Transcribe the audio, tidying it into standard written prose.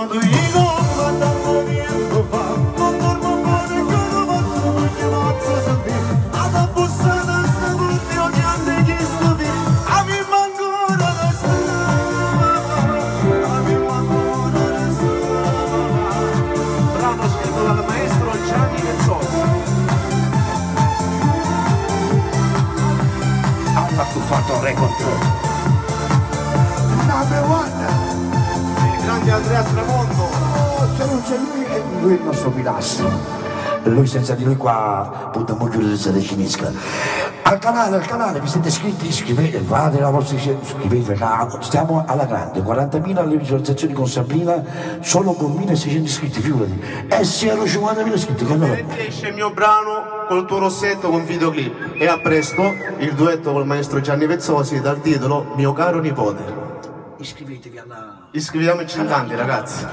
tu dico, ma tanto niente fa, non dormo bene che non faccio perché mazzo sentire. Ad abbussata sta tutti ogni anno che sto via, a mi ancora resta, a mi ancora resta. Brano scritto dal maestro Gianni Vezzosi. Ha fatto un record. Number one. Il grande Andrea Tramonto. Oh, se non c'è lui è il nostro pilastro. Lui senza di lui qua potremmo chiudere se cinisca. Al canale, vi siete iscritti? Iscrivete, fate la vostra iscrivetevi, stiamo alla grande, 40.000 le visualizzazioni con Sabrina, solo con 1.600 iscritti, figurati. E siano 50.000 iscritti, che allora... Esce il mio brano col tuo rossetto con videoclip e a presto il duetto col maestro Gianni Vezzosi dal titolo Mio caro nipote. Iscrivetevi alla... Iscriviamoci in tanti ragazzi.